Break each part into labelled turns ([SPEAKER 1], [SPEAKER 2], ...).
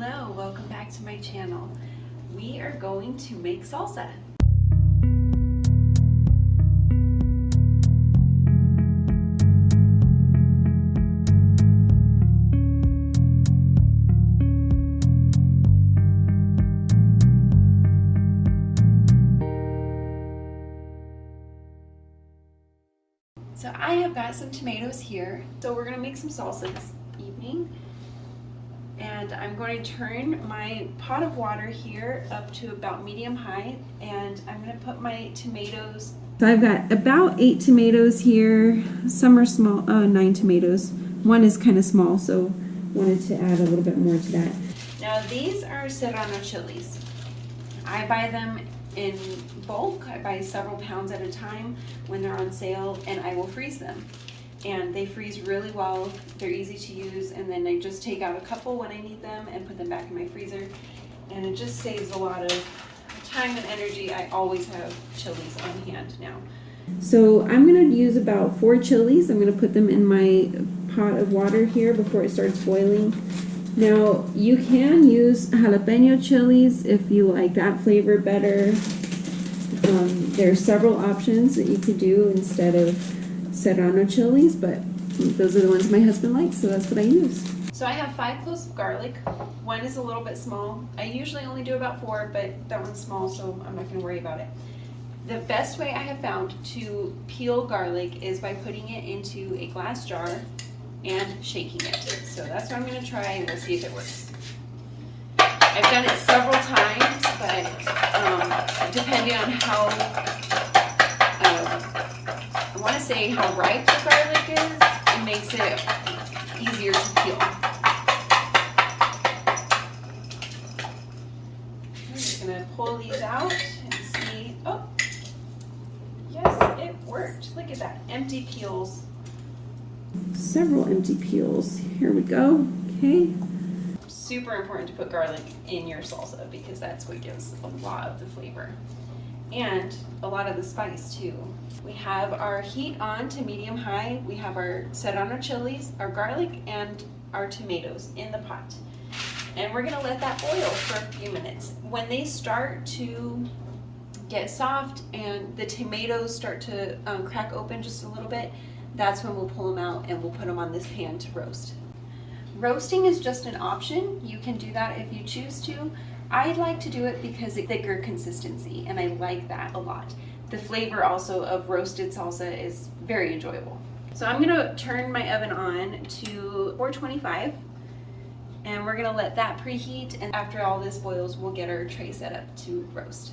[SPEAKER 1] Hello, welcome back to my channel. We are going to make salsa. So I have got some tomatoes here. So we're going to make some salsa this evening. And I'm going to turn my pot of water here up to about medium high, and I'm going to put my tomatoes. So I've got about 8 tomatoes here. Some are small, 9 tomatoes. One is kind of small, so wanted to add a little bit more to that. Now these are serrano chilies. I buy them in bulk. I buy several pounds at a time when they're on sale, and I will freeze them. And they freeze really well. They're easy to use, and then I just take out a couple when I need them and put them back in my freezer, and it just saves a lot of time and energy. I always have chilies on hand now. So I'm going to use about 4 chilies. I'm going to put them in my pot of water here before it starts boiling. Now you can use jalapeno chilies if you like that flavor better. There are several options that you could do instead of serrano chilies, but those are the ones my husband likes, so that's what I use. So I have 5 cloves of garlic. One is a little bit small. I usually only do about 4, but that one's small, so I'm not going to worry about it. The best way I have found to peel garlic is by putting it into a glass jar and shaking it. So that's what I'm going to try, and we'll see if it works. I've done it several times, but depending on how I want to say how ripe the garlic is, it makes it easier to peel. I'm just going to pull these out and see. Oh, yes, it worked. Look at that, empty peels. Several empty peels. Here we go. Okay. Super important to put garlic in your salsa because that's what gives a lot of the flavor and a lot of the spice too. We have our heat on to medium high. We have our serrano chilies, our garlic, and our tomatoes in the pot. And we're gonna let that boil for a few minutes. When they start to get soft and the tomatoes start to crack open just a little bit, that's when we'll pull them out and we'll put them on this pan to roast. Roasting is just an option. You can do that if you choose to. I like to do it because it's thicker consistency, and I like that a lot. The flavor also of roasted salsa is very enjoyable. So I'm gonna turn my oven on to 425, and we're gonna let that preheat, and after all this boils, we'll get our tray set up to roast.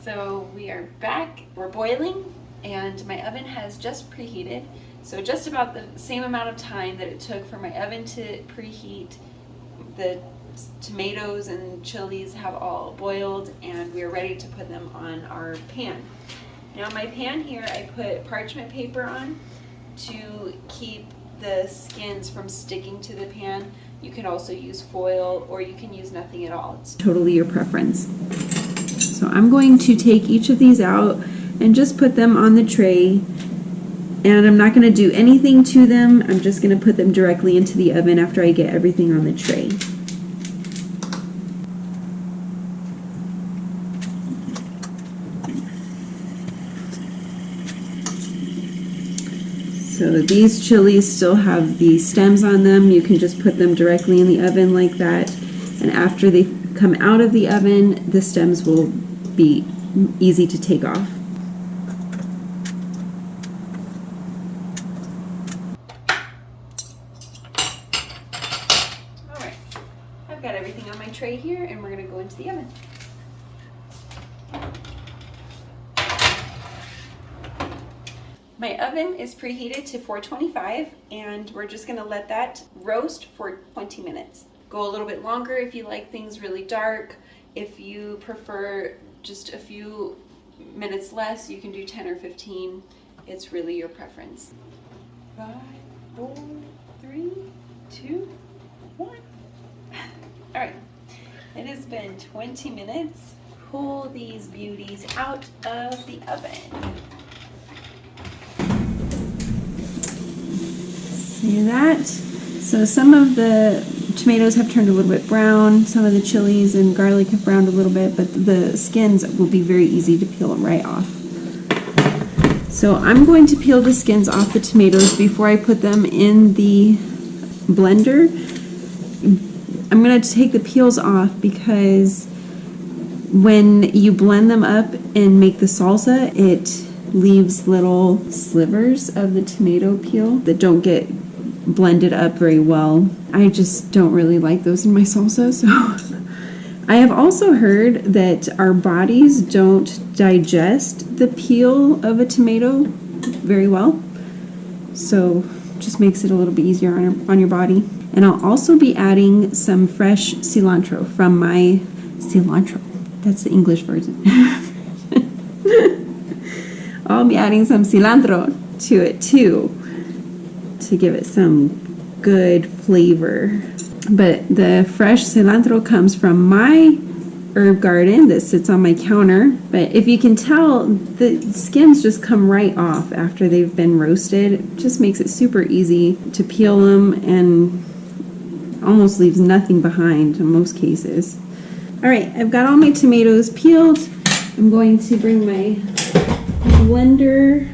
[SPEAKER 1] So we are back, we're boiling, and my oven has just preheated. So just about the same amount of time that it took for my oven to preheat, the tomatoes and chilies have all boiled, and we're ready to put them on our pan. Now my pan here, I put parchment paper on to keep the skins from sticking to the pan. You can also use foil, or you can use nothing at all. It's totally your preference. So I'm going to take each of these out and just put them on the tray. And I'm not going to do anything to them. I'm just going to put them directly into the oven after I get everything on the tray. So these chilies still have the stems on them. You can just put them directly in the oven like that. And after they come out of the oven, the stems will be easy to take off. I've got everything on my tray here, and we're going to go into the oven. My oven is preheated to 425, and we're just going to let that roast for 20 minutes. Go a little bit longer if you like things really dark. If you prefer just a few minutes less, you can do 10 or 15. It's really your preference. 5, 4, 3, 2, 1. All right, it has been 20 minutes. Pull these beauties out of the oven. See that? So some of the tomatoes have turned a little bit brown, some of the chilies and garlic have browned a little bit, but the skins will be very easy to peel right off. So I'm going to peel the skins off the tomatoes before I put them in the blender. I'm going to take the peels off because when you blend them up and make the salsa, it leaves little slivers of the tomato peel that don't get blended up very well. I just don't really like those in my salsa, so I have also heard that our bodies don't digest the peel of a tomato very well, so just makes it a little bit easier on your body. And I'll also be adding some fresh cilantro from my cilantro. That's the English version. I'll be adding some cilantro to it too to give it some good flavor. But the fresh cilantro comes from my herb garden that sits on my counter. But if you can tell, the skins just come right off after they've been roasted. It just makes it super easy to peel them and almost leaves nothing behind in most cases. All right, I've got all my tomatoes peeled. I'm going to bring my blender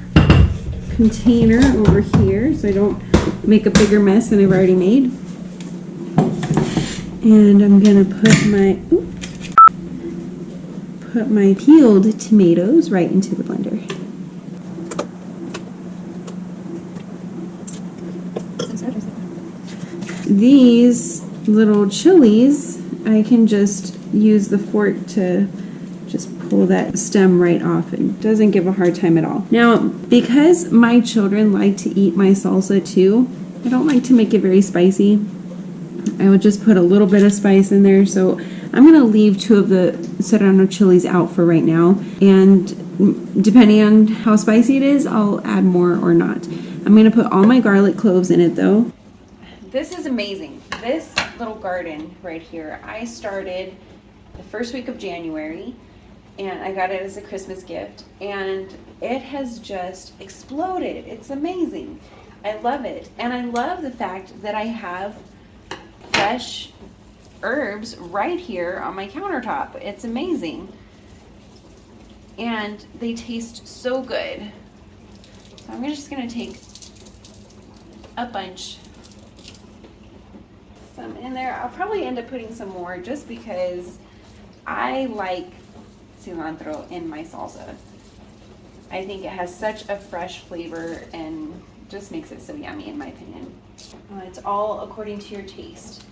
[SPEAKER 1] container over here so I don't make a bigger mess than I've already made. And I'm gonna put my peeled tomatoes right into the blender. These little chilies, I can just use the fork to just pull that stem right off. It doesn't give a hard time at all. Now, because my children like to eat my salsa too, I don't like to make it very spicy. I would just put a little bit of spice in there. So I'm gonna leave 2 of the serrano chilies out for right now. And depending on how spicy it is, I'll add more or not. I'm gonna put all my garlic cloves in it though. This is amazing. This little garden right here, I started the first week of January, and I got it as a Christmas gift, and it has just exploded. It's amazing. I love it. And I love the fact that I have fresh herbs right here on my countertop. It's amazing. And they taste so good. So I'm just gonna take a bunch, some in there. I'll probably end up putting some more just because I like cilantro in my salsa. I think it has such a fresh flavor and just makes it so yummy in my opinion. It's all according to your taste.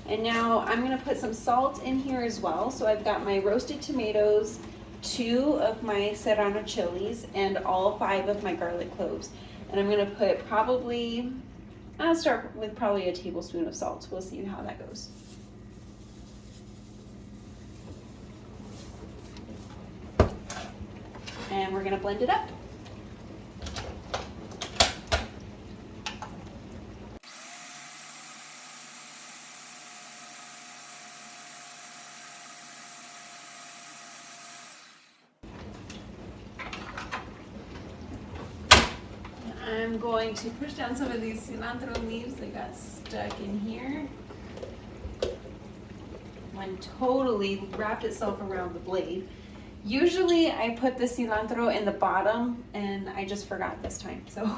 [SPEAKER 1] And now I'm gonna put some salt in here as well. So I've got my roasted tomatoes, 2 of my serrano chilies, and all 5 of my garlic cloves. And I'm gonna put probably, I'll start with probably a tablespoon of salt. We'll see how that goes. And we're gonna blend it up. I'm going to push down some of these cilantro leaves that got stuck in here. One totally wrapped itself around the blade. Usually I put the cilantro in the bottom and I just forgot this time. So,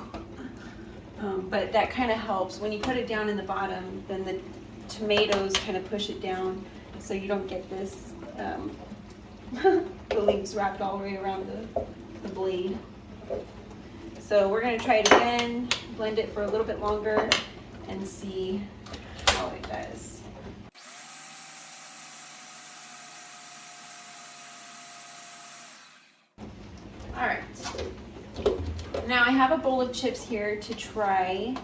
[SPEAKER 1] but that kind of helps. When you put it down in the bottom, then the tomatoes kind of push it down so you don't get this, the leaves wrapped all the way around the blade. So we're gonna try it again, blend it for a little bit longer and see how it does. All right, now I have a bowl of chips here to try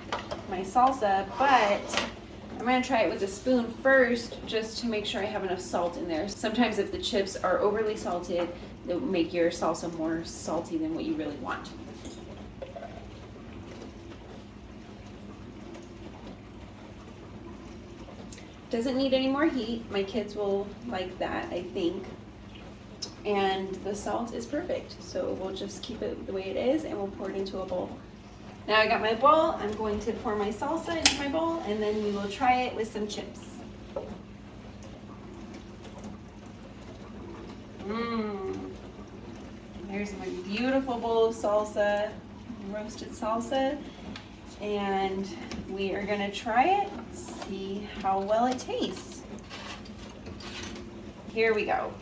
[SPEAKER 1] my salsa, but I'm gonna try it with a spoon first just to make sure I have enough salt in there. Sometimes if the chips are overly salted, they'll make your salsa more salty than what you really want. Doesn't need any more heat. My kids will like that, I think. And the salt is perfect. So we'll just keep it the way it is and we'll pour it into a bowl. Now I got my bowl. I'm going to pour my salsa into my bowl, and then we will try it with some chips. There's my beautiful bowl of salsa, roasted salsa, and we are gonna try it, see how well it tastes. Here we go.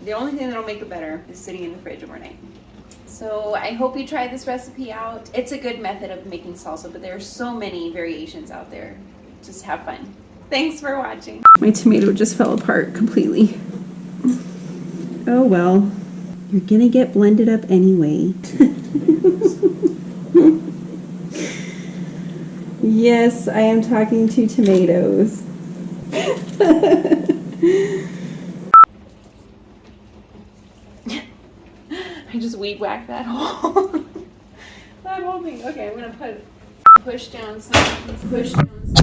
[SPEAKER 1] The only thing that'll make it better is sitting in the fridge overnight. So I hope you try this recipe out. It's a good method of making salsa, but there are so many variations out there. Just have fun. Thanks for watching. My tomato just fell apart completely. Oh well, you're gonna get blended up anyway. Yes, I am talking to tomatoes. I just weed whacked that whole that whole thing. Okay, I'm gonna push down some.